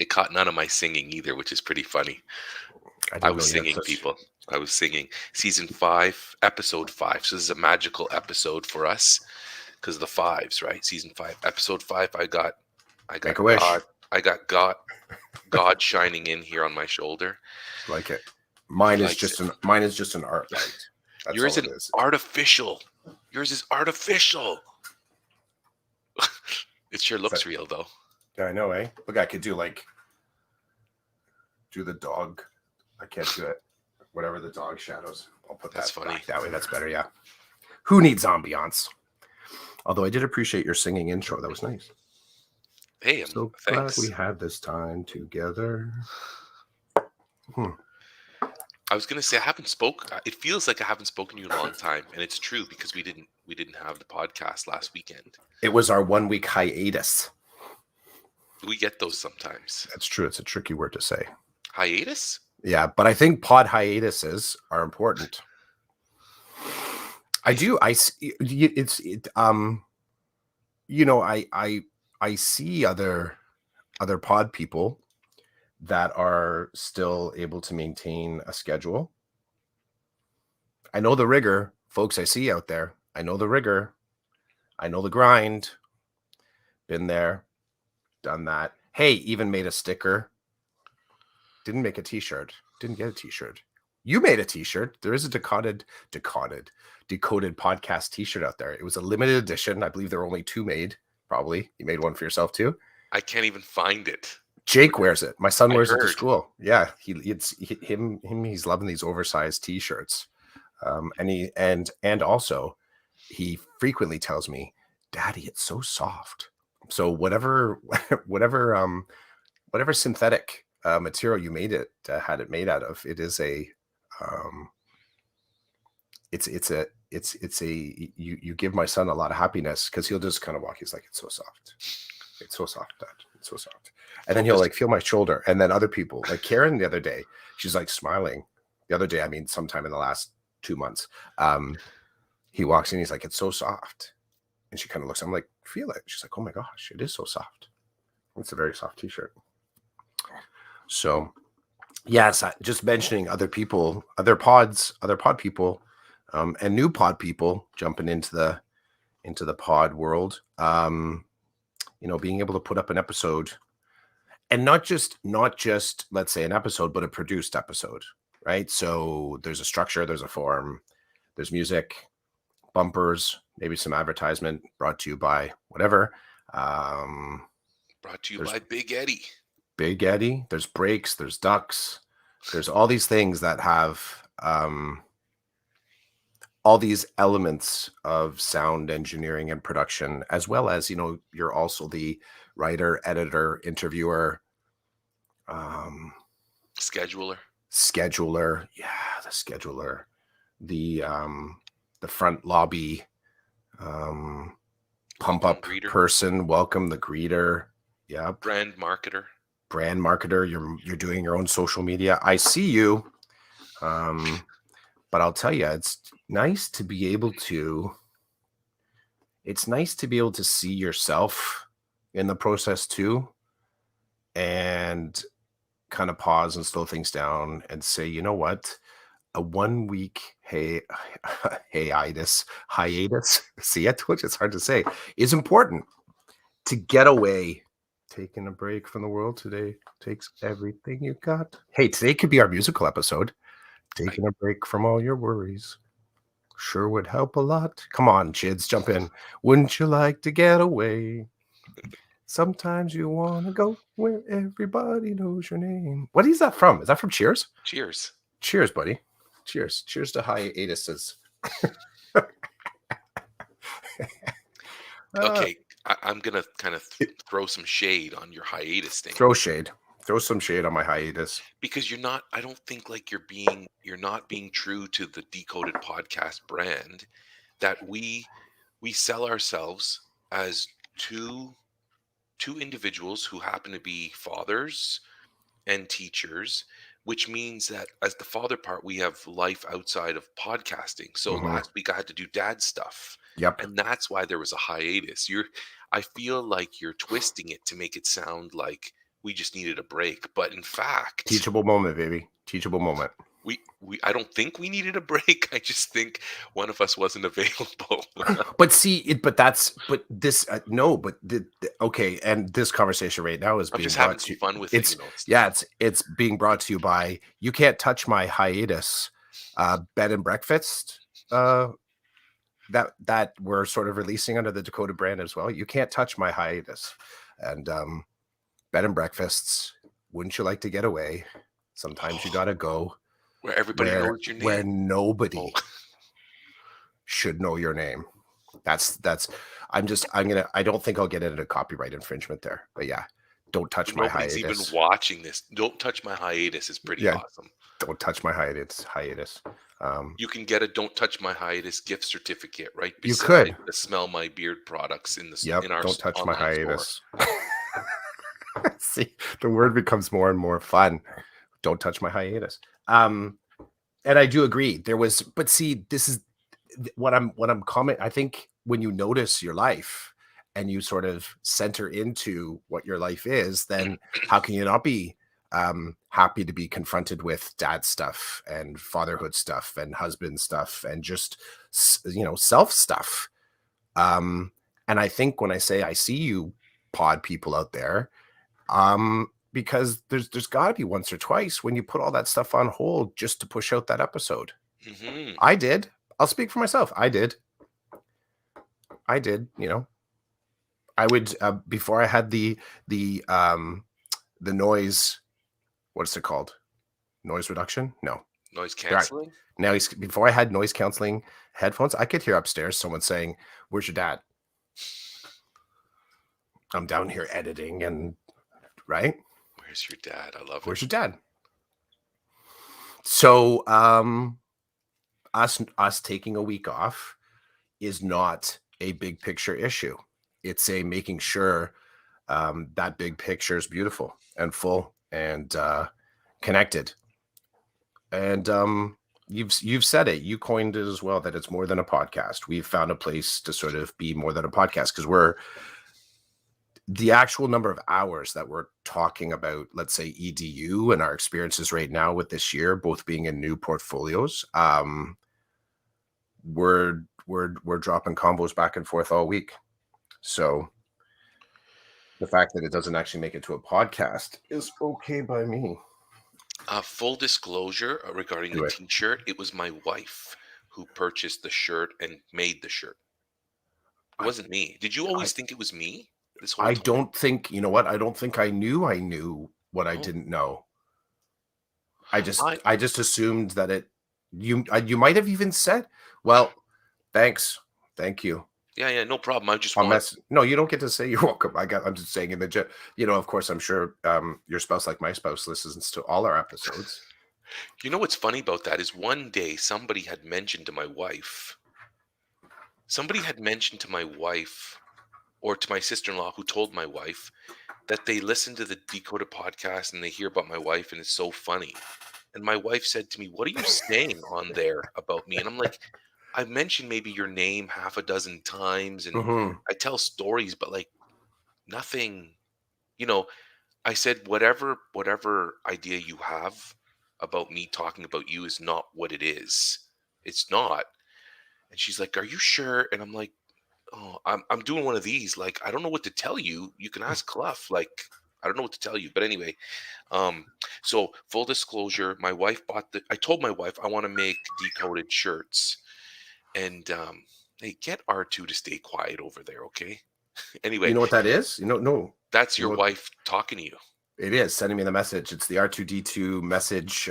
It caught none of my singing either, which is pretty funny. I I didn't know was you had singing, such. people. I was singing. Season 5, episode 5. So this is a magical episode for us because of the fives, right? Season 5, episode 5. I got Make a wish. God. I got God shining in here on my shoulder. Like it. He Mine is likes just it. an art light. That's Yours all is it is. artificial. Yours is artificial. It sure So, looks real though. yeah, I know, eh? Look, I could do the dog. I can't do it. Whatever the dog shadows. I'll put That's that funny. back that way. That's better, yeah. Who needs ambiance? Although I did appreciate your singing intro. That was nice. Hey, So thanks. glad we had this time together. I was gonna say I haven't spoke. It feels like I haven't spoken to you in a long time, and it's true because we didn't have the podcast last weekend. It was our 1 week hiatus. We get those sometimes. That's true. It's a tricky word to say. Hiatus? Yeah, but I think pod hiatuses are important. I do. I see. I see other pod people that are still able to maintain a schedule. I know the rigor, folks. I see out there. I know the rigor. I know the grind. Been there, done that. Hey, even made a sticker. Didn't make a t-shirt. Didn't get a t-shirt. You made a t-shirt. There is a decoded podcast t-shirt out there. It was a limited edition. I believe there were only 2 made. Probably. You made one for yourself too. I can't even find it. Jake wears it. My son wears it to heard. school. Yeah, he's loving these oversized t-shirts. And also he frequently tells me, "Daddy, it's so soft." So whatever synthetic material you made it had it made out of, it is a you give my son a lot of happiness because he'll just kind of walk. He's like, "It's so soft. It's so soft, Dad. It's so soft." And then he'll like feel my shoulder. And then other people, like Karen the other day, she's like smiling. The other day, I mean, sometime in the last 2 months, he walks in, he's like, "It's so soft." And she kind of looks, I'm like, "Feel it." She's like, "Oh my gosh, it is so soft." It's a very soft t-shirt. So yes, just mentioning other people, other pod people, and new pod people jumping into the pod world. Being able to put up an episode, and not just let's say an episode, but a produced episode, right? So there's a structure, there's a form, there's music, bumpers, maybe some advertisement brought to you by whatever. Brought to you by Big Eddie. Big Eddie. There's breaks, there's ducks, there's all these things that have all these elements of sound engineering and production, as well as, you're also the writer, editor, interviewer, scheduler. Yeah, the scheduler, the front lobby, pump up person, welcome the greeter. Yeah. Brand marketer. You're doing your own social media. I see you. But I'll tell you, it's nice to be able to see yourself in the process too, and kind of pause and slow things down and say, you know what, a 1 week hiatus, see, I told you it's hard to say, is important to get away. Taking a break from the world today takes everything you got. Hey, today could be our musical episode. Taking a break from all your worries sure would help a lot. Come on, Chids, jump in. Wouldn't you like to get away? Sometimes you want to go where everybody knows your name. What is that from? Is that from Cheers? Cheers. Cheers, buddy. Cheers. Cheers to hiatuses. Okay, I'm going to kind of throw some shade on your hiatus thing. Throw shade. Throw some shade on my hiatus. Because I don't think like you're not being true to the Decoded Podcast brand, that we sell ourselves as two individuals who happen to be fathers and teachers, which means that as the father part, we have life outside of podcasting. So last week I had to do dad stuff. Yep. And that's why there was a hiatus. I feel like you're twisting it to make it sound like we just needed a break. But in fact, Teachable moment, baby. Teachable moment. I don't think we needed a break. I just think one of us wasn't available. But see it, but this no, but okay, and this conversation right now is I'm being just having brought some to fun with it, it's you know. It's yeah, it's being brought to you by You Can't Touch My Hiatus, bed and breakfast, that we're sort of releasing under the Dakota brand as well. You Can't Touch My Hiatus, and bed and breakfasts. Wouldn't you like to get away? Sometimes you gotta go where everybody knows your where name. Oh, nobody should know your name. That's I don't think I'll get into copyright infringement there. But yeah, don't touch my nobody's even hiatus. watching this. Don't touch my hiatus is pretty Yeah, awesome. don't touch my hiatus. You can get a "Don't Touch My Hiatus" gift certificate right You beside could. the "Smell My Beard" products Yep, in our don't touch my online store. hiatus. See, the word becomes more and more fun. Don't touch my hiatus. And I do agree. There was, but see, this is what I'm comment. I think when you notice your life and you sort of center into what your life is, then how can you not be happy to be confronted with dad stuff and fatherhood stuff and husband stuff and just self stuff. And I think when I say I see you pod people out there, because there's got to be once or twice when you put all that stuff on hold just to push out that episode. Mm-hmm. I did. I'll speak for myself. I did. I would before I had the noise. What's it called? Noise reduction? No. Noise Right. canceling. Now before I had noise canceling headphones, I could hear upstairs someone saying, "Where's your dad?" I'm down here editing and right. Where's your dad? I love Where's it. your dad? So us taking a week off is not a big picture issue. It's a making sure that big picture is beautiful and full and connected. And you've said it. You coined it as well that it's more than a podcast. We've found a place to sort of be more than a podcast because we're the actual number of hours that we're talking about, let's say EDU and our experiences right now with this year, both being in new portfolios. We're dropping combos back and forth all week. So the fact that it doesn't actually make it to a podcast is okay by me. Full disclosure regarding the t-shirt, it was my wife who purchased the shirt and made the shirt. It wasn't me. Did you always think it was me this whole I time? don't think, you know what? I don't think I knew what I didn't know. I just assumed that you might have even said, well, thanks. Thank you. Yeah, no problem. I just no, you don't get to say you're welcome. I'm just saying of course, I'm sure your spouse, like my spouse, listens to all our episodes. You know what's funny about that is one day somebody had mentioned to my wife or to my sister-in-law who told my wife that they listen to the Decoded podcast and they hear about my wife and it's so funny. And my wife said to me, "What are you saying on there about me?" And I'm like, "I've mentioned maybe your name half a dozen times and I tell stories, but like nothing, you know." I said, whatever idea you have about me talking about you is not what it is. It's not." And she's like, "Are you sure?" And I'm like, "Oh, I'm doing one of these. Like, I don't know what to tell you. You can ask Clough. Like, I don't know what to tell you." But anyway, so full disclosure, I told my wife I want to make decoded shirts. And hey, get R2 to stay quiet over there, okay? Anyway, You know what that is? No. That's your wife talking to you. It is sending me the message. It's the R2D2 message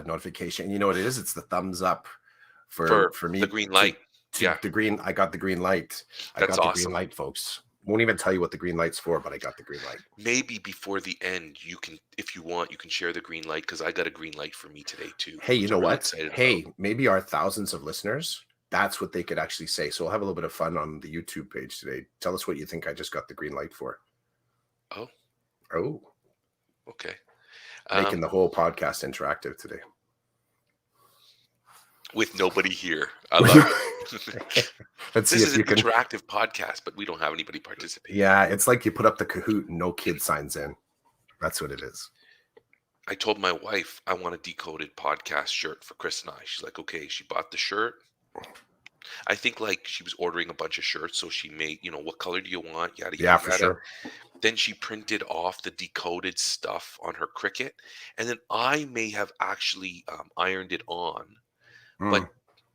notification. You know what it is? It's the thumbs up for me. The green light. The green. I got the green light. That's awesome. Green light, folks. Won't even tell you what the green light's for, but I got the green light. Maybe before the end, you can, if you want, you can share the green light because I got a green light for me today too. Hey, you know what? Hey, maybe our thousands of listeners, that's what they could actually say. So we'll have a little bit of fun on the YouTube page today. Tell us what you think I just got the green light for. Oh. Okay. Making the whole podcast interactive today. With nobody here. I love it. This is an interactive podcast, but we don't have anybody participate. Yeah, it's like you put up the Kahoot and no kid signs in. That's what it is. I told my wife I want a Decoded podcast shirt for Chris and I. She's like, okay. She bought the shirt. I think like she was ordering a bunch of shirts, so she made, what color do you want? Yada Yeah, yada for yada. sure. Then she printed off the decoded stuff on her Cricut, and then I may have actually ironed it on, but Mm.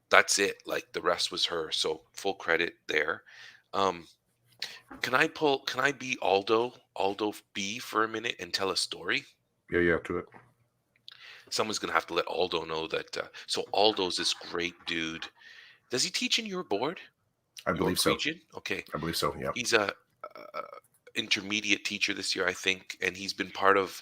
that's it. Like the rest was her, so full credit there. Um, Can I be Aldo B for a minute and tell a story? Yeah, yeah, to it. Someone's gonna have to let Aldo know that. So Aldo's this great dude. Does he teach in your board, I believe York so. region? Okay, I believe so. Yeah. he's a intermediate teacher this year, I think, and he's been part of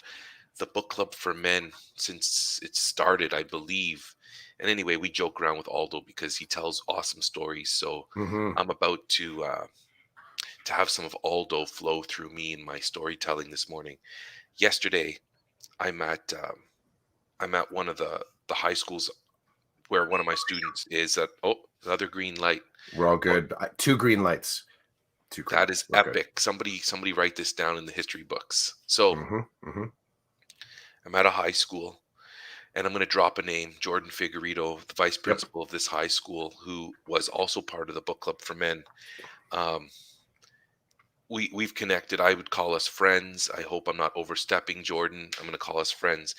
the book club for men since it started, I believe. And anyway, we joke around with Aldo because he tells awesome stories. So Mm-hmm. I'm about to have some of Aldo flow through me in my storytelling this morning. Yesterday, I'm at I'm at one of the high schools where one of my students is at. Oh, another green light. We're all Oh, good. Two green lights. Two green that lights. is We're good. epic. Somebody write this down in the history books. So Mm-hmm. Mm-hmm. I'm at a high school, and I'm going to drop a name, Jordan Figueredo, the vice Yep. principal of this high school, who was also part of the book club for men. Um, we've connected. I would call us friends. I hope I'm not overstepping, Jordan. I'm going to call us friends.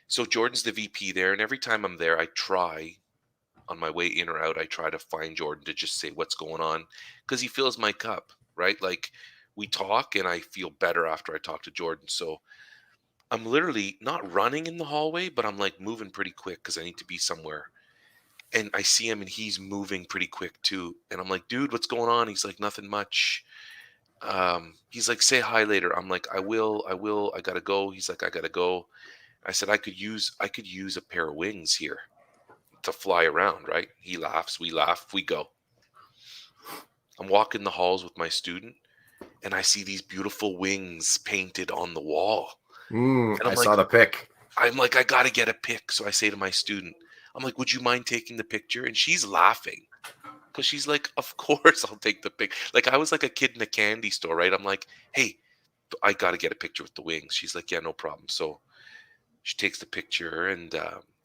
So Jordan's the VP there, and every time I'm there, I try on my way in or out, I try to find Jordan to just say what's going on because he fills my cup, right? Like we talk, and I feel better after I talk to Jordan. So I'm literally not running in the hallway, but I'm like moving pretty quick because I need to be somewhere. And I see him, and he's moving pretty quick too. And I'm like, dude, what's going on? He's like, nothing much. He's like, say hi later. I'm like, I will, I gotta go. He's like, I gotta go. I said, I could use a pair of wings here to fly around, right? He laughs, we laugh, we go. I'm walking the halls with my student, and I see these beautiful wings painted on the wall. And I saw the pic. I gotta get a pic. So I say to my student, I'm like, would you mind taking the picture? And she's laughing because she's like, of course I'll take the pic. Like I was like a kid in a candy store, right? I'm like, hey, I gotta get a picture with the wings. She's like, yeah, no problem. So she takes the picture, and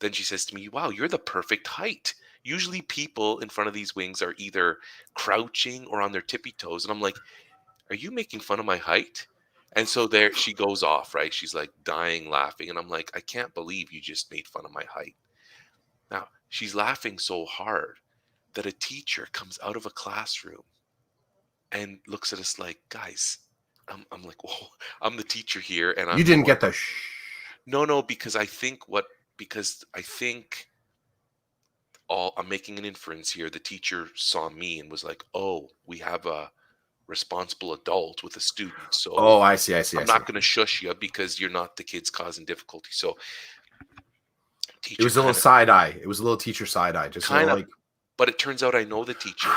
then she says to me, wow, you're the perfect height. Usually people in front of these wings are either crouching or on their tippy toes. And I'm like, are you making fun of my height? And so there she goes off, right? She's like dying laughing. And I'm like, I can't believe you just made fun of my height. Now, she's laughing so hard that a teacher comes out of a classroom and looks at us like, guys, I'm like, whoa, I'm the teacher here. And You I'm didn't going, get the shh. no, because I think all I'm making an inference here. The teacher saw me and was like, oh, we have a responsible adult with a student. So Oh, I see. I see. I I'm see. not going to shush you because you're not the kids causing difficulty. So It teacher was a little side eye. It was a little teacher side eye. Just a little kind of, like, but it turns out I know the teacher.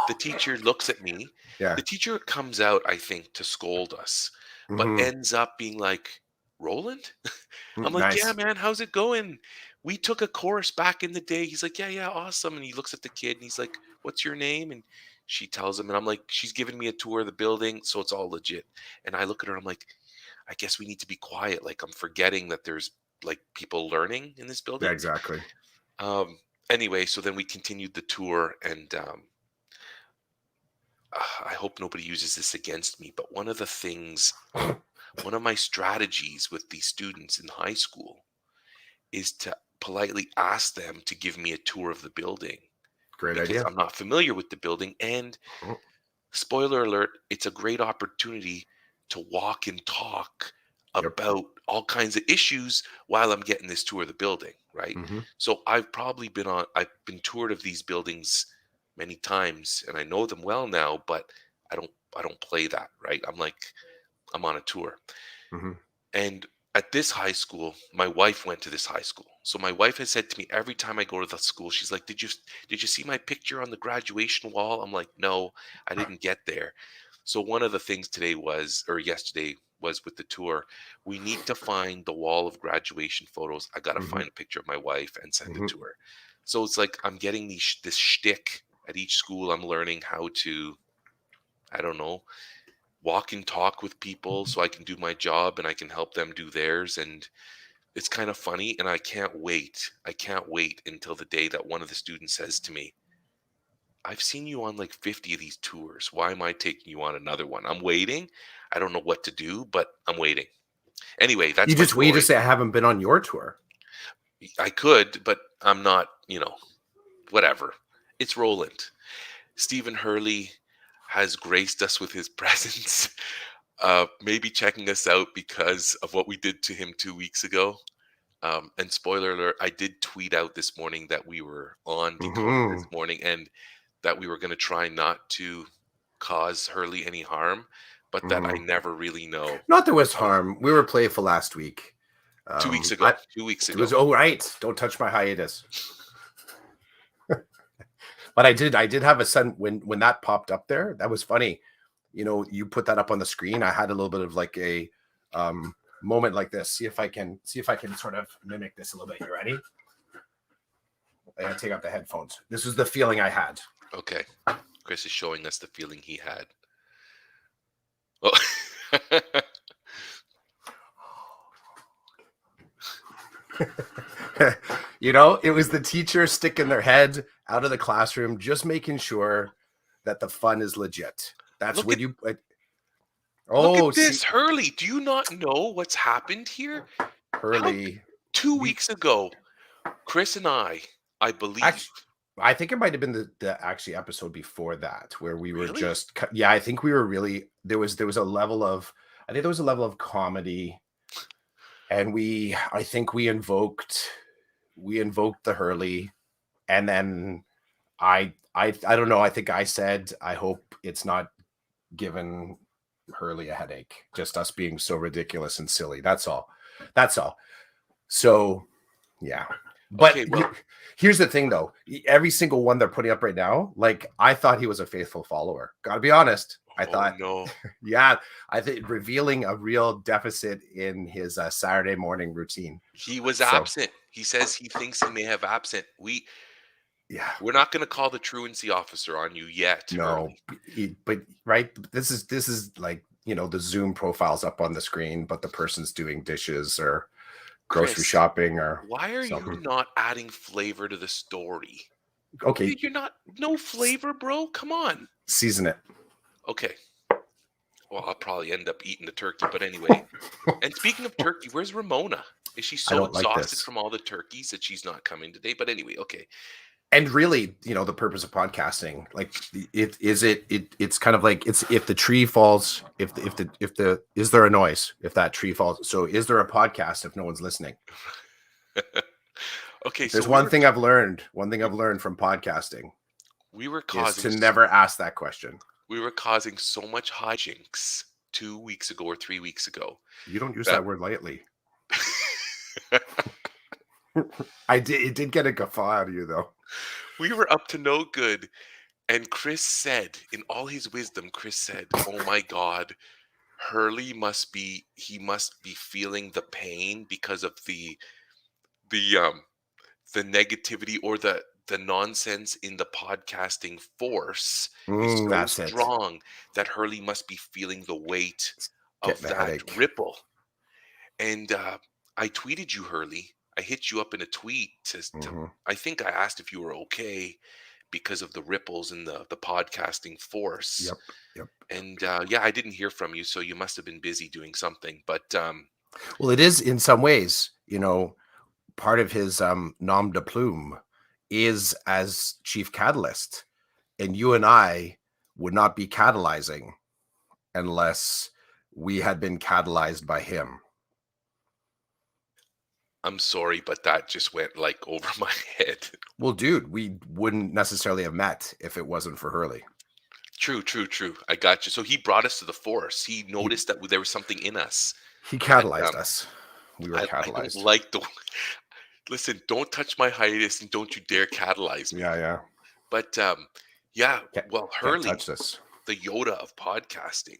The teacher looks at me. yeah. The teacher comes out, I think, to scold us, but Mm-hmm. ends up being like, Roland? I'm like, yeah, Nice. man, how's it going? We took a course back in the day. He's like, yeah, yeah, awesome. And he looks at the kid and he's like, what's your name? And she tells him, and I'm like, she's giving me a tour of the building, so it's all legit. And I look at her, I'm like, I guess we need to be quiet. Like I'm forgetting that there's like people learning in this Yeah, building. exactly. Um, anyway, so then we continued the tour, and I hope nobody uses this against me, but one of my strategies with these students in high school is to politely ask them to give me a tour of the building Great because idea. I'm not familiar with the building. And Mhm. spoiler alert, it's a great opportunity to walk and talk Yep. about all kinds of issues while I'm getting this tour of the building, right? Mm-hmm. So I've been toured of these buildings many times and I know them well now, but I don't play that, right? I'm on a tour. Mm-hmm. And at this high school, my wife went to this high school. So my wife has said to me every time I go to the school, she's like, "Did you see my picture on the graduation wall?" I'm like, "No, I didn't get there." So one of the things yesterday was with the tour, we need to find the wall of graduation photos. I got to Mm-hmm. find a picture of my wife and send it Mm-hmm. to her. So it's like I'm getting this shtick at each school. I'm learning how to, I don't know, walk and talk with people so I can do my job and I can help them do theirs. And it's kind of funny. And I can't wait. I can't wait until the day that one of the students says to me, I've seen you on like 50 of these tours. Why am I taking you on another one? I'm waiting. I don't know what to do, but I'm waiting. Anyway, You that's my just wait to story. say I haven't been on your tour. I could, but I'm not, whatever. It's Roland. Stephen Hurley has graced us with his presence, maybe checking us out because of what we did to him 2 weeks ago. And spoiler alert, I did tweet out this morning that we were on Decoded this Mm-hmm. morning and that we were going to try not to cause Hurley any harm, but that I Mm-hmm. never really know. Not there was harm. We were playful last week. 2 weeks I ago. 2 weeks it ago. was right. Don't touch my hiatus. But I did have a son when that popped up there. That was funny. You put that up on the screen. I had a little bit of like a moment like this. See if I can sort of mimic this a little bit. You ready? I gotta take out the headphones. This was the feeling I had. Okay. Chris is showing us the feeling he had. Oh. It was the teacher sticking their head out of the classroom, just making sure that the fun is legit. That's Look when at you. look Oh, at see, this, Hurley. Do you not know what's happened here? How Hurley. 2 weeks ago, Chris and I believe. Actually, I think it might have been the actually episode before that where we were Really? just. Yeah, I think we were really there was a level of. I think there was a level of comedy, and I think we invoked the Hurley, and then I don't know. I think I said I hope it's not given Hurley a headache. Just us being so ridiculous and silly. That's all. That's all. So yeah. But Okay, well, here's the thing though. Every single one they're putting up right now, like I thought he was a faithful follower. Gotta be honest. I oh thought, no. yeah, I think revealing a real deficit in his Saturday morning routine. He was So absent. He says he thinks he may have absent. yeah, We're not going to call the truancy officer on you yet, no, Hurley. but right, this is like the Zoom profiles up on the screen, but the person's doing dishes or grocery Chris, shopping or why are you something. not adding flavor to the story? Okay, You're not no flavor, bro. Come on. season it. Okay. Well, I'll probably end up eating the turkey, but anyway. And speaking of turkey, where's Ramona? Is she I so don't like exhausted this. from all the turkeys that she's not coming today? But anyway, okay. And really, the purpose of podcasting, like it's kind of like it's if the tree falls, if the is there a noise if that tree falls? So is there a podcast if no one's listening? Okay, so There's one thing I've learned from podcasting we were is causing to never ask that question. so much hijinks 2 weeks ago or 3 weeks ago You don't use that that word lightly. It did get a guffaw out of you though. we were up to no good. And Chris said, in all his wisdom, Chris said, "Oh my God, Hurley he must be feeling the pain because of the the negativity or the nonsense in the podcasting force is so That's it. strong that Hurley must be feeling the weight of Getting a that headache. ripple." And I tweeted you, Hurley. I hit you up in a tweet Mhm. I think I asked if you were okay because of the ripples in the podcasting force. Yep. Yep. And yeah, I didn't hear from you, so you must have been busy doing something. But Well, it is in some ways, part of his nom de plume is as chief catalyst. And you and I would not be catalyzing unless we had been catalyzed by him. I'm sorry, but that just went like over my head. Well, dude, we wouldn't necessarily have met if it wasn't for Hurley. True, true, true. I got you. So he brought us to the force. He He, noticed that there was something in us he that catalyzed us. We were I don't catalyzed. like the. Listen, don't touch my hiatus and don't you dare catalyze me. Yeah, yeah. But yeah, well, Can't Hurley, touch this. the Yoda of podcasting,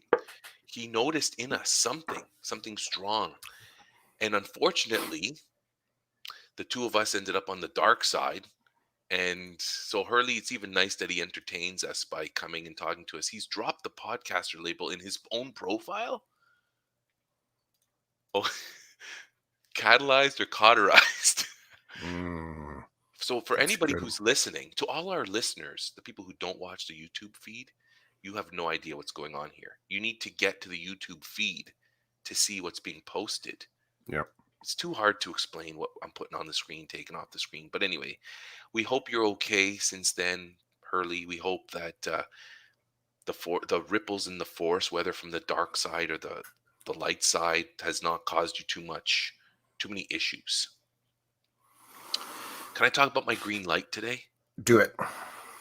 he noticed in us something strong. And unfortunately, the two of us ended up on the dark side And so Hurley, it's even nice that he entertains us by coming and talking to us. He's dropped the podcaster label in his own profile. Oh, catalyzed or cauterized. Mm, So for that's anybody good. who's listening, to all our listeners, the people who don't watch the YouTube feed, you have no idea what's going on here. You need to get to the YouTube feed to see what's being posted. Yeah. It's too hard to explain what I'm putting on the screen, taking off the screen. But anyway, we hope you're okay since then, Hurley. We hope that the ripples in the force, whether from the dark side or the light side, has not caused you too many issues. Can I talk about my green light today? Do it.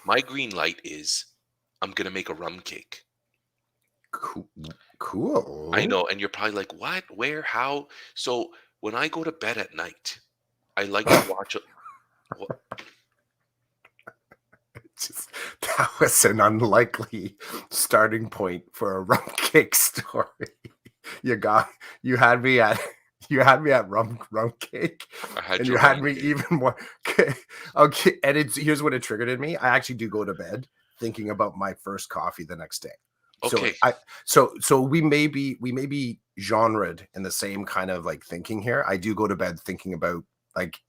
My green light is I'm gonna make a rum cake. Cool. I Cool. know, and you're probably like, what, where, how? So when I go to bed at night, I like to watch a. What, Just, that was an unlikely starting point for a rum cake story. You got you had me at you had me at rum cake, I had and you your had rum me cake. even more. Okay, and it's here's what it triggered in me. I actually do go to bed thinking about my first coffee the next day. So Okay, so we may be genred in the same kind of like thinking here. I do go to bed thinking about like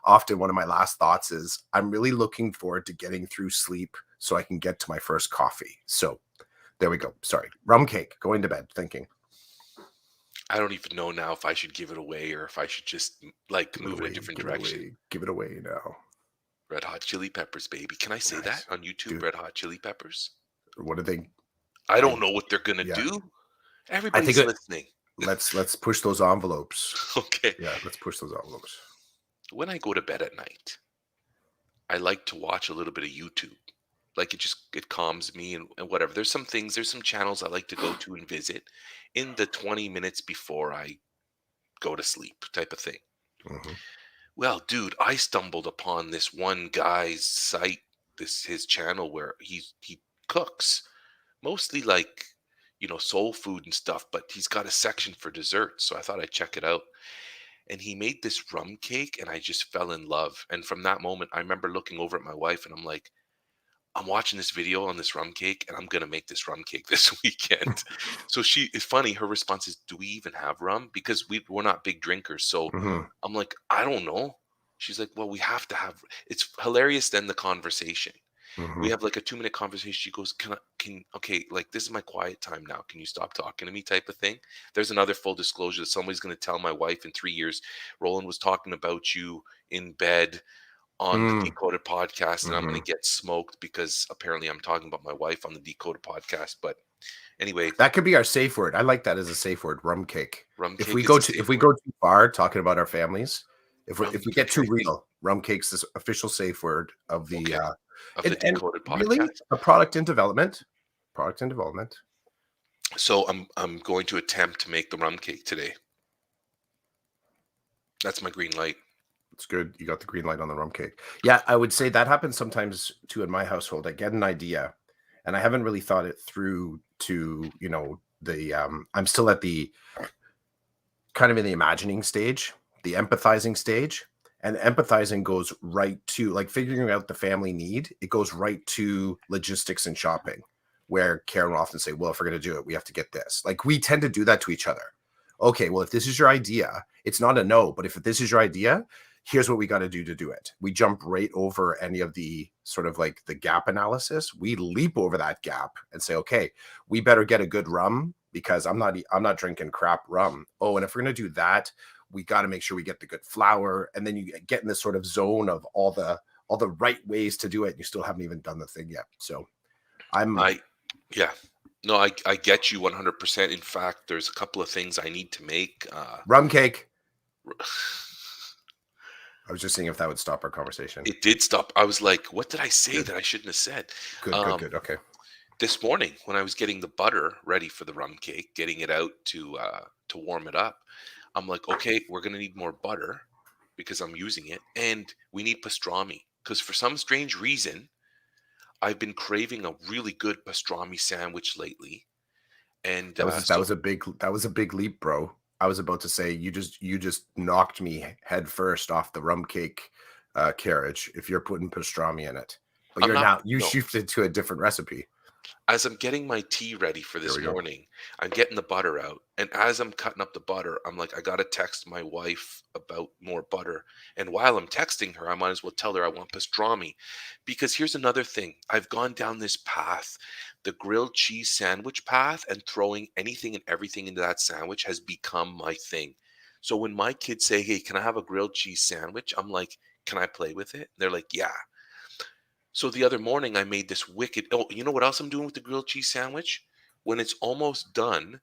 often one of my last thoughts is I'm really looking forward to getting through sleep so I can get to my first coffee. So there we go. Sorry. Rum cake, going to bed thinking. I don't even know now if I should give it away or if I should just like Give it move in a away, different give it direction. away, give it away now. Red Hot Chili Peppers, baby. Can I say that Nice. on YouTube? Dude, Red Hot Chili Peppers. what do they I don't I know what they're gonna yeah. do. I think Everybody's it listening. let's push those envelopes. Okay. Yeah, let's push those envelopes. When I go to bed at night, I like to watch a little bit of YouTube. Like it calms me and whatever. There's some channels I like to go to and visit in the 20 minutes before I go to sleep type of thing. Hmm. Well, dude, I stumbled upon this one guy's site, this his channel where he cooks mostly like soul food and stuff, but he's got a section for desserts. So I thought I'd check it out. And he made this rum cake, and I just fell in love. And from that moment, I remember looking over at my wife, and I'm like, I'm watching this video on this rum cake, and I'm gonna make this rum cake this weekend. So it's funny. Her response is, "Do we even have rum? Because we're not big drinkers." So Hmm. I'm like, "I don't know." She's like, "Well, we have to have." It's hilarious. Then the conversation. We Hmm. have like a 2-minute conversation. She goes, okay, like this is my quiet time now. Can you stop talking to me?" type of thing. There's another full disclosure that somebody's going to tell my wife in 3 years, Roland was talking about you in bed on the Hmm. Decoded podcast, and I'm going Hmm. to get smoked because apparently I'm talking about my wife on the Decoded podcast. But anyway, That could be our safe word. I like that as a safe word, rum cake. rum If cake we is go a to if safe we word. go too far talking about our families, if Rum we get too okay, real, rum cake's this official safe word of the okay, of the and Decoded really podcast. a product in development. Product in development. So I'm going to attempt to make the rum cake today. That's my green light. It's good. You got the green light on the rum cake. Yeah, I would say that happens sometimes too in my household. I get an idea and I haven't really thought it through to, the I'm still at the kind of in the imagining stage, the empathizing stage. And empathizing goes right to like figuring out the family need. It goes right to logistics and shopping, where Karen will often say, well, if we're going to do it, we have to get this. Like we tend to do that to each other. Okay, well, if this is your idea, it's not a no, but if this is your idea, here's what we got to do it. We jump right over any of the sort of like the gap analysis. We leap over that gap and say, okay, we better get a good rum because I'm not drinking crap rum. Oh, and if we're going to do that, we got to make sure we get the good flour, and then you get in this sort of zone of all the right ways to do it and you still haven't even done the thing yet. So I'm I Yeah. No, I get you 100%. In fact, there's a couple of things I need to make. rum cake. I was just seeing if that would stop our conversation. It did stop. I was like, what did I say Good, that I shouldn't have said? good, good, Um, good. Okay. this morning when I was getting the butter ready for the rum cake, getting it out to warm it up, I'm like, okay, we're gonna need more butter because I'm using it, and we need pastrami because for some strange reason I've been craving a really good pastrami sandwich lately, and so That was a big leap, bro. I was about to say you just knocked me head first off the rum cake carriage if you're putting pastrami in it. But I'm you're not. now you No. shifted to a different recipe. As I'm getting my tea ready for There this we go. morning, I'm getting the butter out. And as I'm cutting up the butter, I'm like, I got to text my wife about more butter. And while I'm texting her, I might as well tell her I want pastrami. Because here's another thing, I've gone down this path, the grilled cheese sandwich path, and throwing anything and everything into that sandwich has become my thing. So when my kids say, hey, can I have a grilled cheese sandwich? I'm like, can I play with it? They're like, yeah. So the other morning, I made this wicked. Oh, you know what else I'm doing with the grilled cheese sandwich? When it's almost done,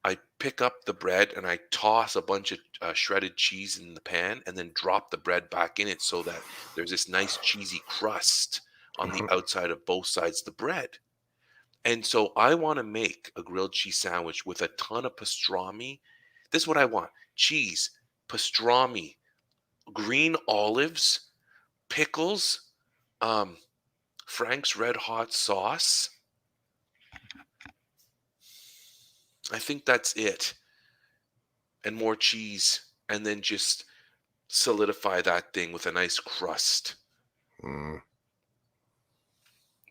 I pick up the bread and I toss a bunch of shredded cheese in the pan and then drop the bread back in it so that there's this nice cheesy crust on the Mhm. outside of both sides of the bread. And so I want to make a grilled cheese sandwich with a ton of pastrami. This is what I want: cheese, pastrami, green olives, pickles, um, Frank's Red Hot sauce. I think that's it. And more cheese. And then just solidify that thing with a nice crust. Mm.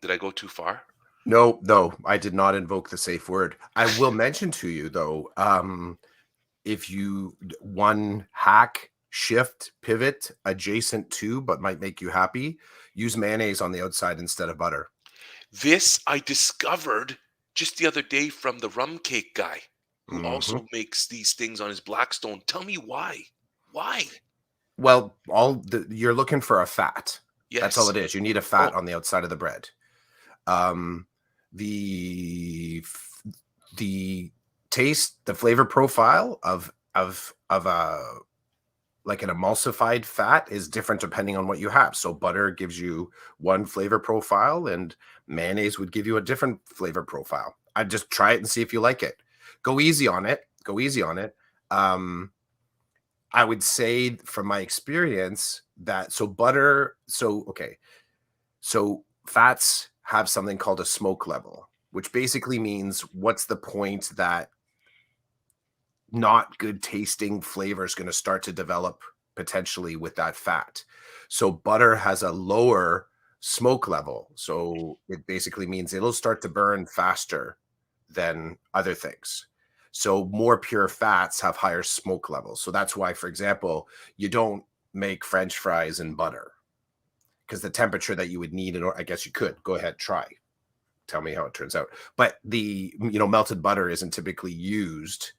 Did I go too far? No, no, I did not invoke the safe word. I will mention to you though, if you one hack, shift, pivot adjacent to, but might make you happy, use mayonnaise on the outside instead of butter. This I discovered just the other day from the rum cake guy who Hmm. also makes these things on his Blackstone. Tell me why. Why? Well, you're looking for a fat. That's all Yes. it is. You need a fat Oh, on the outside of the bread. Um, the the taste, the flavor profile of a like an emulsified fat is different depending on what you have. So butter gives you one flavor profile, and mayonnaise would give you a different flavor profile. I'd just try it and see if you like it. Go easy on it. Go easy on it. I would say from my experience that so fats have something called a smoke level, which basically means what's the point that not good tasting flavor is going to start to develop potentially with that fat. So butter has a lower smoke level. So it basically means it'll start to burn faster than other things. So more pure fats have higher smoke levels. So that's why, for example, you don't make French fries in butter because the temperature that you would need in order, I guess you could go ahead, try. Tell me how it turns out. But the melted butter isn't typically used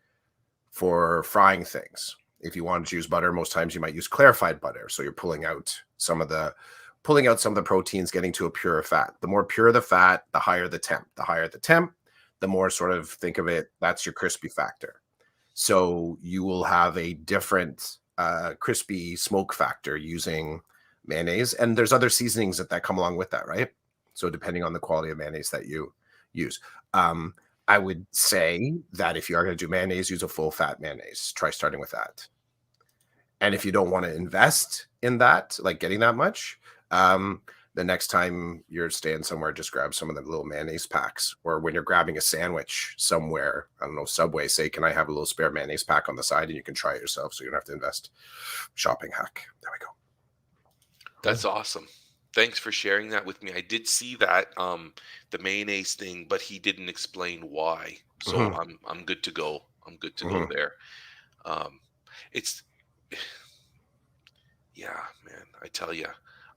for frying things. If you want to use butter, most times you might use clarified butter. So you're pulling out some of the proteins, getting to a purer fat. The more pure the fat, the higher the temp. The higher the temp, the more sort of think of it, that's your crispy factor. So you will have a different crispy smoke factor using mayonnaise. And there's other seasonings that come along with that, right? So depending on the quality of mayonnaise that you use. I would say that if you are going to do mayonnaise, use a full fat mayonnaise. Try starting with that. And if you don't want to invest in that, like getting that much, the next time you're staying somewhere, just grab some of the little mayonnaise packs. Or when you're grabbing a sandwich somewhere, I don't know, Subway, say, can I have a little spare mayonnaise pack on the side? And you can try it yourself so you don't have to invest. Shopping hack. There we go. that's awesome. Thanks for sharing that with me. I did see that the mayonnaise thing, but he didn't explain why. So Mm-hmm. I'm good to go. I'm good to go Mm-hmm. there. Um it's yeah, man, I tell you,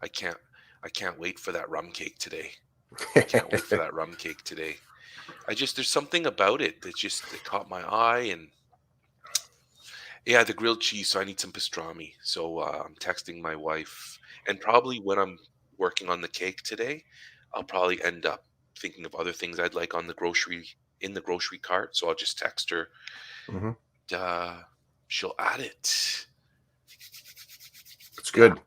I can't I can't wait for that rum cake today. I can't wait for that rum cake today. I just there's something about it that just it caught my eye. And yeah, the grilled cheese, so I need some pastrami. So I'm texting my wife, and probably when I'm working on the cake today, I'll probably end up thinking of other things I'd like on the grocery in the grocery cart. So I'll just text her. Mm-hmm. Uh, she'll add it. It's Yeah. good.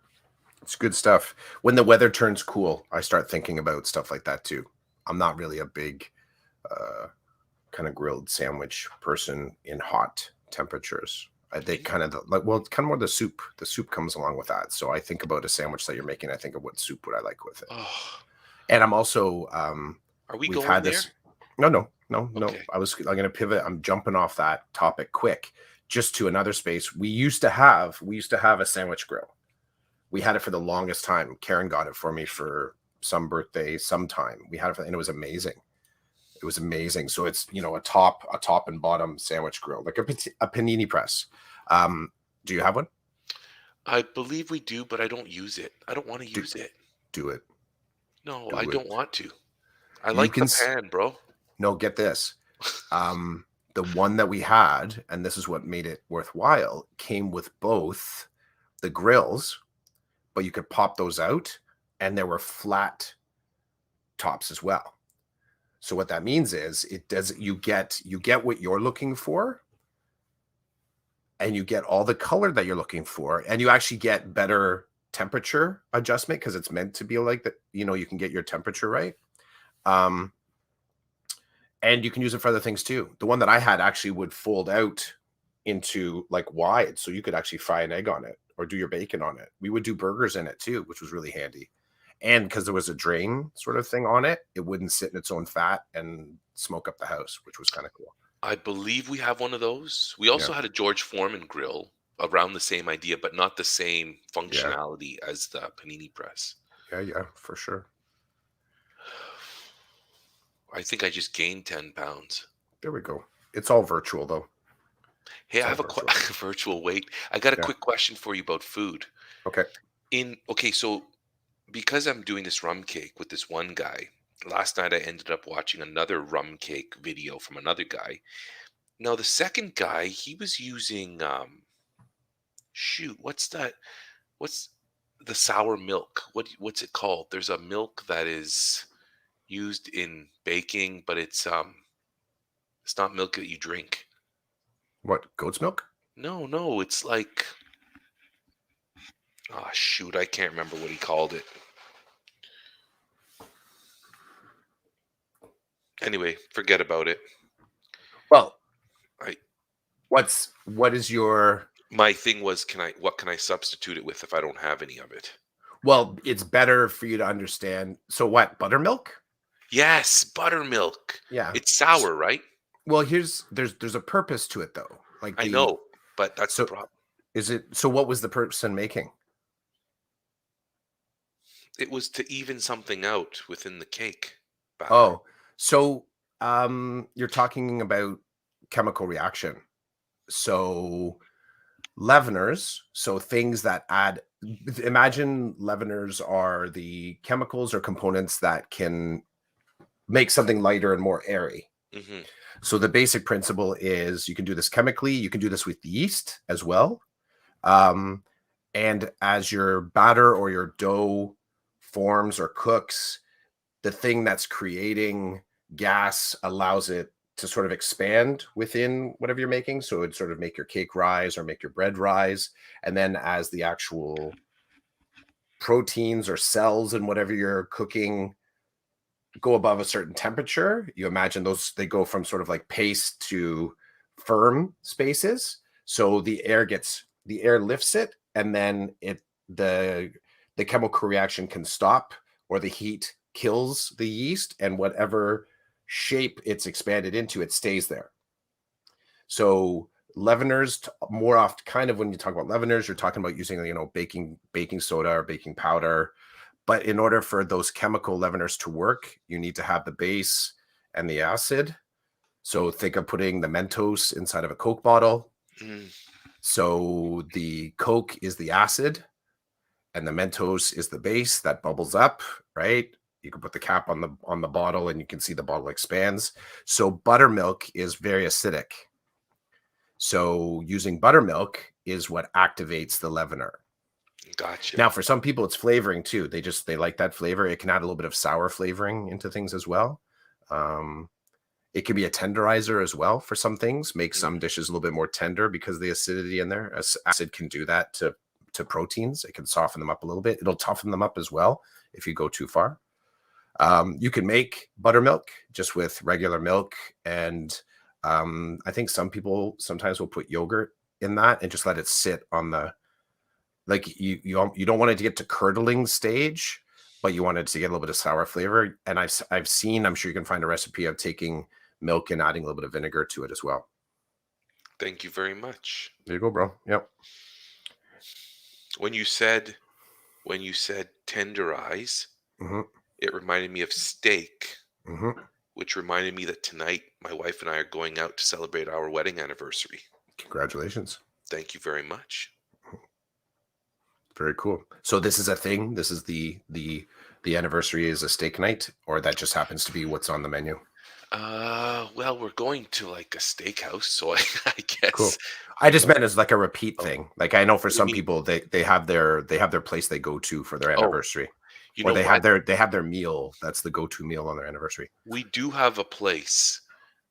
It's good stuff. When the weather turns cool, I start thinking about stuff like that too. I'm not really a big uh, kind of grilled sandwich person in hot temperatures. They Me. kind of like, well, it's kind of more the soup. The soup comes along with that. So I think about a sandwich that you're making. I think of what soup would I like with it. Oh, And I'm also, are we we've going had there? this. No, no, no, no. Okay. I'm going to pivot. I'm jumping off that topic quick, just to another space. We used to have a sandwich grill. We had it for the longest time. Karen got it for me for some birthday sometime. We had it and it was amazing. It was amazing. So it's, you know, a top and bottom sandwich grill, like a panini press. Do you have one? I believe we do, but I don't use it. I don't want to Do use it. do it. No, I Do don't it. want to. I You like the can pan, bro. no, get this. The one that we had, and this is what made it worthwhile, came with both the grills, but you could pop those out, and there were flat tops as well. So what that means is it does you get what you're looking for, and you get all the color that you're looking for, and you actually get better temperature adjustment because it's meant to be like that. You know, you can get your temperature right. Um, and you can use it for other things too. The one that I had actually would fold out into like wide, so you could actually fry an egg on it or do your bacon on it. We would do burgers in it too, which was really handy. And because there was a drain sort of thing on it, it wouldn't sit in its own fat and smoke up the house, which was kind of cool. I believe we have one of those. We Yeah, also had a George Foreman grill around the same idea, but not the same yeah, functionality as the panini press. yeah, for sure. I think I just gained 10 pounds. There we go. It's all virtual though. Hey, It's I all have a virtual. virtual weight. I got a Yeah. quick question for you about food. Okay. Okay, so because I'm doing this rum cake with this one guy, last night I ended up watching another rum cake video from another guy. Now the second guy, he was using shoot, what's that? What's the sour milk? What's it called? There's a milk that is used in baking, but it's not milk that you drink. What? Goat's milk? No, no, it's like oh shoot, I can't remember what he called it. Anyway, forget about it. Well, I what is your My thing was what can I substitute it with if I don't have any of it? well, it's better for you to understand. So what? Buttermilk? Yes, buttermilk. Yeah. It's sour, right? Well, there's a purpose to it though. Like I the know, but that's the so problem. is it so what was the person making? It was to even something out within the cake batter. Oh, so you're talking about chemical reaction. So leaveners, so things that add imagine leaveners are the chemicals or components that can make something lighter and more airy. Hmm. So the basic principle is you can do this chemically, you can do this with yeast as well. Um, and as your batter or your dough forms or cooks, the thing that's creating gas allows it to sort of expand within whatever you're making. So it'd sort of make your cake rise or make your bread rise. And then as the actual proteins or cells and whatever you're cooking go above a certain temperature, you imagine those they go from sort of like paste to firm spaces. So the air lifts it, and then the chemical reaction can stop, or the heat kills the yeast, and whatever shape it's expanded into, it stays there. So leaveners more often, kind of when you talk about leaveners, you're talking about using, you know, baking soda or baking powder. But in order for those chemical leaveners to work, you need to have the base and the acid. So think of putting the Mentos inside of a Coke bottle. Mm. So the Coke is the acid and the Mentos is the base that bubbles up, right? You can put the cap on the bottle and you can see the bottle expands. So buttermilk is very acidic. So using buttermilk is what activates the leavener. Gotcha. Now, for some people, it's flavoring too. They like that flavor. It can add a little bit of sour flavoring into things as well. Um, it can be a tenderizer as well for some things. Make some Mm. dishes a little bit more tender because of the acidity in there. Acid can do that to proteins. It can soften them up a little bit. It'll toughen them up as well if you go too far. You can make buttermilk just with regular milk, and I think some people sometimes will put yogurt in that and just let it sit on the like you don't want it to get to curdling stage, but you want it to get a little bit of sour flavor. And I've seen, I'm sure you can find a recipe of taking milk and adding a little bit of vinegar to it as well. Thank you very much. There you go, bro. Yep. When you said when you said tenderize, Hmm. it reminded me of steak, Hmm. which reminded me that tonight my wife and I are going out to celebrate our wedding anniversary. Congratulations. Thank you very much. Very cool. So this is a thing. This is the anniversary is a steak night, or that just happens to be what's on the menu. Well, we're going to like a steakhouse, so I Cool. guess I you just know. meant as like a repeat Oh, thing. Like I know for what do you some mean? people they have their place they go to for their Oh, anniversary, you or know what? they have their meal that's the go-to meal on their anniversary. We do have a place,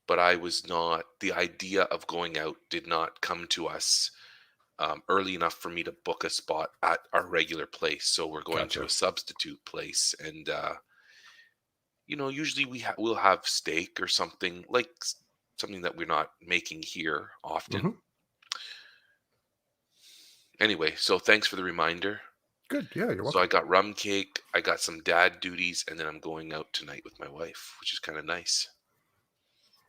but I was not. The idea of going out did not come to us early enough for me to book a spot at our regular place. So we're going to Gotcha. a substitute place, and usually we'll have steak or something like something that we're not making here often. Hmm. Anyway, so thanks for the reminder. Good. Yeah, you're So I welcome. got rum cake, I got some dad duties, and then I'm going out tonight with my wife, which is kind of nice.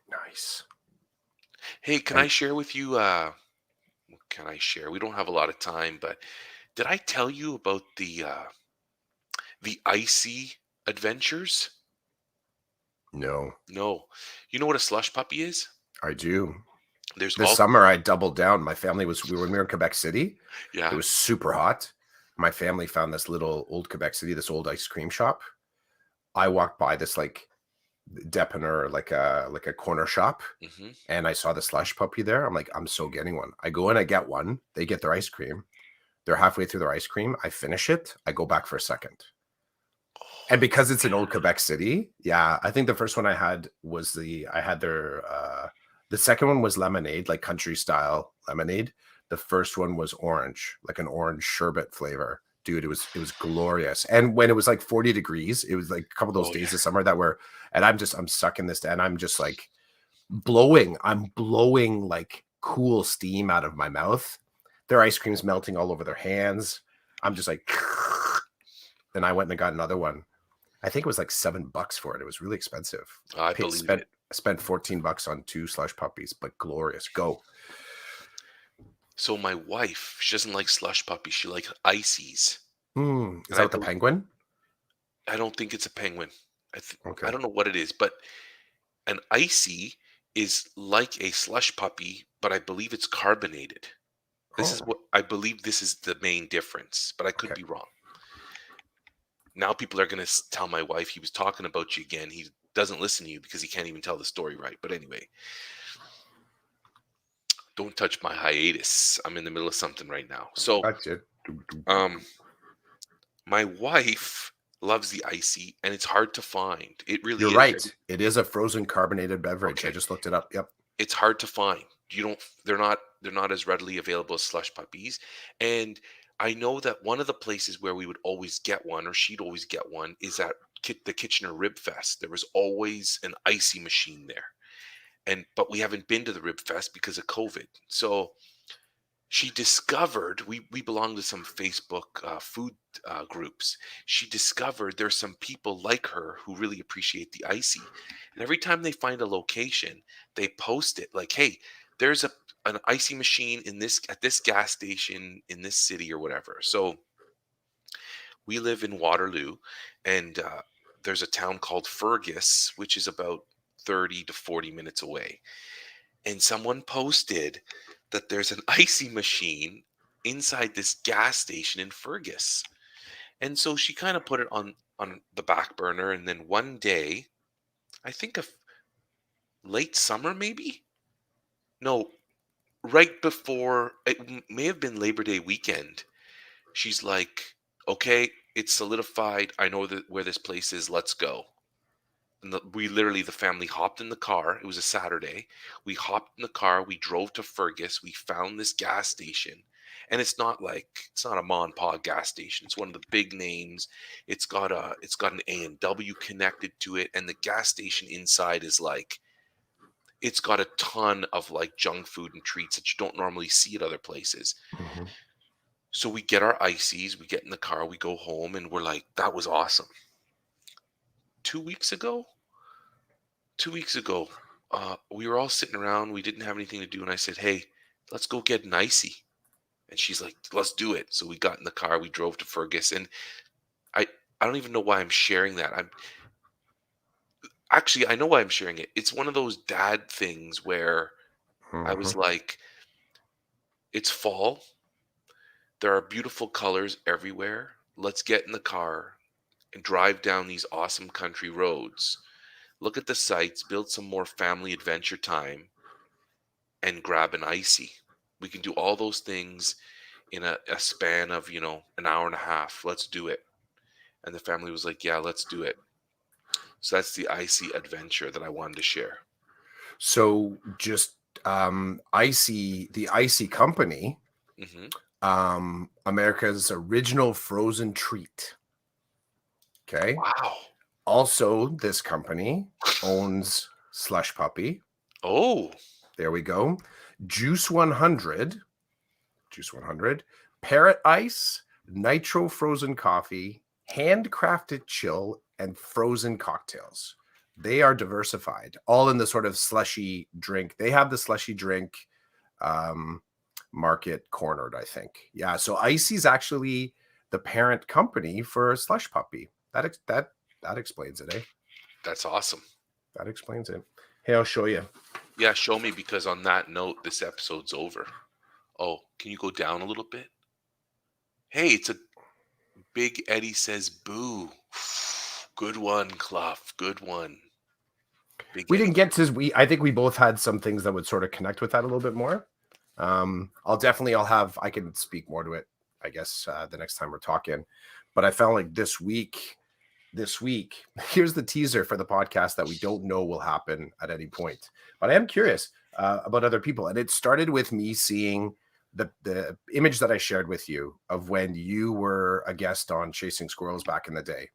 Nice. Hey, can I And share with you? What can I share? We don't have a lot of time, but did I tell you about the icy adventures? no, No. You know what a slush puppy is? I do. There's This all summer I doubled down. My family was we were in Quebec City. It yeah. was super hot. My family found this little old Quebec City, this old ice cream shop. I walked by this like depanneur, like a corner shop, Hmm. and I saw the slush puppy there. I'm like, I'm so getting one. I go in, I get one. They get their ice cream. They're halfway through their ice cream. I finish it. I go back for a second. And Oh, because it's an old Quebec City, yeah, I think the first one I had was I had their the second one was lemonade, like country style lemonade. The first one was orange, like an orange sherbet flavor. Dude, it was glorious. And when it was like 40 degrees, it was like a couple of those oh days yeah. of summer that were, and I'm sucking this and I'm just like I'm blowing like cool steam out of my mouth. Their ice cream's melting all over their hands. I'm just like, and I went and got another one. I think it was like $7 for it. It was really expensive. I Paid, believe it. spent $14 on two slush puppies, but glorious. Go. So my wife, she doesn't like slush puppies. She likes ices, Is and that with the penguin? I don't think it's a penguin. I Okay. don't know what it is, but an icy is like a slush puppy, but I believe it's carbonated. This is Oh, what I believe. This is the main difference, but I could okay. be wrong. Now people are going to tell my wife he was talking about you again. He doesn't listen to you because he can't even tell the story right. But anyway, don't touch my hiatus. I'm in the middle of something right now. So, Gotcha. um, my wife loves the icy, and it's hard to find. It really You're is. right. It is a frozen carbonated beverage. I Okay, just looked it up. Yep. it's hard to find. You don't. They're not as readily available as slush puppies, and I know that one of the places where we would always get one, or she'd always get one, is at the Kitchener Rib Fest. There was always an icy machine there, but we haven't been to the Rib Fest because of COVID. So she discovered we belong to some Facebook food groups. She discovered there's some people like her who really appreciate the icy, and every time they find a location, they post it like, "Hey, there's an icy machine in this at this gas station in this city or whatever." So we live in Waterloo, and there's a town called Fergus, which is about 30 to 40 minutes away, and someone posted that there's an icy machine inside this gas station in Fergus. And so she kind of put it on the back burner, and then one day, I think of late summer maybe? No, right before may have been Labor Day weekend. She's like, "Okay, it's solidified. I know that where this place is. Let's go." And we literally, the family hopped in the car. It was a Saturday. We hopped in the car. We drove to Fergus. We found this gas station, and it's not a mom and pop gas station. It's one of the big names. It's got an A&W connected to it, and the gas station inside is like it's got a ton of like junk food and treats that you don't normally see at other places. Mhm. So we get our ices. We get in the car. We go home, and we're like, "That was awesome." 2 weeks ago, 2 weeks ago, we were all sitting around. We didn't have anything to do, and I said, "Hey, let's go get an icy." And she's like, let's do it. So we got in the car, we drove to Fergus, and I I don't even know why I'm sharing that. I'm actually I know why I'm sharing it. It's one of those dad things where I Hmm. was like, it's fall. There are beautiful colors everywhere. Let's get in the car and drive down these awesome country roads. Look at the sights, build some more family adventure time, and grab an icy. We can do all those things in a span of, an hour and a half. Let's do it. And the family was like, yeah, let's do it. So that's the icy adventure that I wanted to share. So just Icy, the Icy Company, Hmm. America's original frozen treat. Okay. Wow. Also, this company owns Slush Puppy. Oh, There we go. Juice 100, Juice 100, Parrot Ice, Nitro Frozen Coffee, handcrafted chill, and frozen cocktails. They are diversified, all in the sort of slushy drink. They have the slushy drink um, market cornered, I think. Yeah. So Icy's actually the parent company for Slush Puppy. That explains it, eh? that's awesome. That explains it. Hey, I'll show you. Yeah, show me, because on that note, this episode's over. Oh, can you go down a little bit? Hey, it's a Big Eddie says boo. Good one, Clough. Good one. Big We Eddie. didn't get to we I think we both had some things that would sort of connect with that a little bit more. I can speak more to it, I guess, the next time we're talking. But I felt like this week, here's the teaser for the podcast that we don't know will happen at any point. But I am curious about other people. And it started with me seeing the image that I shared with you of when you were a guest on Chasing Squirrels back in the day,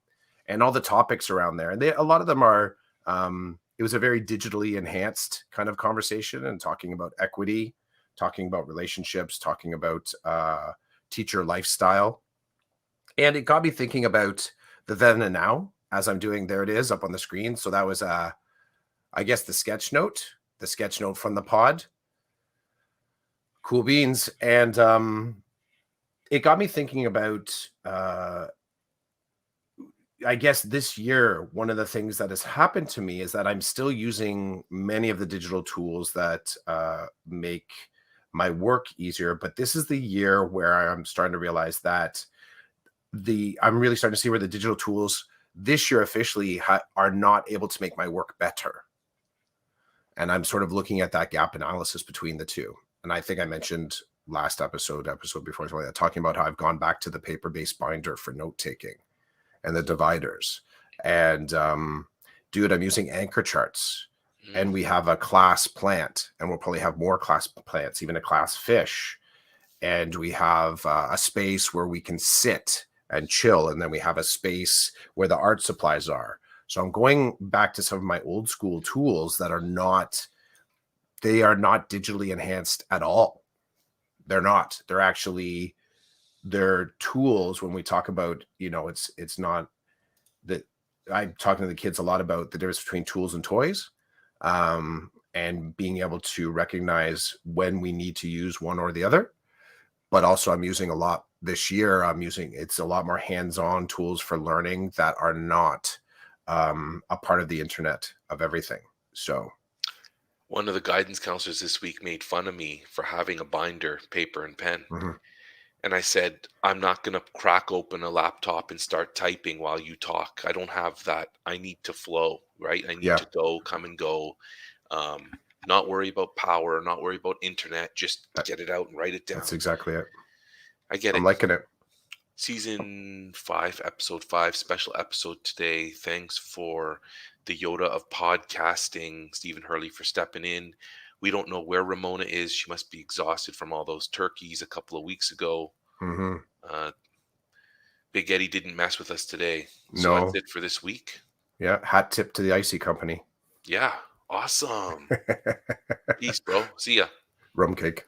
and all the topics around there. And a lot of them are, it was a very digitally enhanced kind of conversation, and talking about equity, talking about relationships, talking about teacher lifestyle. And it got me thinking about the then and now, as I'm doing. There it is up on the screen. So that was, I guess, the sketch note from the pod. Cool beans. And it got me thinking about, I guess this year, one of the things that has happened to me is that I'm still using many of the digital tools that make my work easier. But this is the year where I'm starting to realize that I'm really starting to see where the digital tools this year officially are not able to make my work better. And I'm sort of looking at that gap analysis between the two. And I think I mentioned last episode before, talking about how I've gone back to the paper-based binder for note taking and the dividers. And dude, I'm using anchor charts. And we have a class plant, and we'll probably have more class plants, even a class fish. And we have a space where we can sit and chill. And then we have a space where the art supplies are. So I'm going back to some of my old school tools that are not digitally enhanced at all. They're not. They're tools. When we talk about, it's not that. I'm talking to the kids a lot about the difference between tools and toys, and being able to recognize when we need to use one or the other. But also, I'm using a lot this year. It's a lot more hands-on tools for learning that are not a part of the internet of everything. So One of the guidance counselors this week made fun of me for having a binder, paper and pen. mhm. And I said, I'm not going to crack open a laptop and start typing while you talk. I don't have that. I need to flow, right? I need Yeah, to go, come and go. Um, not worry about power, not worry about internet. Just that, get it out and write it that's down. exactly it. I get I'm it. liking it. Season 5, episode 5, special episode today. Thanks for the Yoda of podcasting, Stephen Hurley, for stepping in. We don't know where Ramona is. She must be exhausted from all those turkeys a couple of weeks ago. Hmm. Uh, Big Eddie didn't mess with us today. So that's No, it for this week. yeah. Hat tip to the Icy Company. Yeah, awesome. Peace, bro. See ya. Rum cake.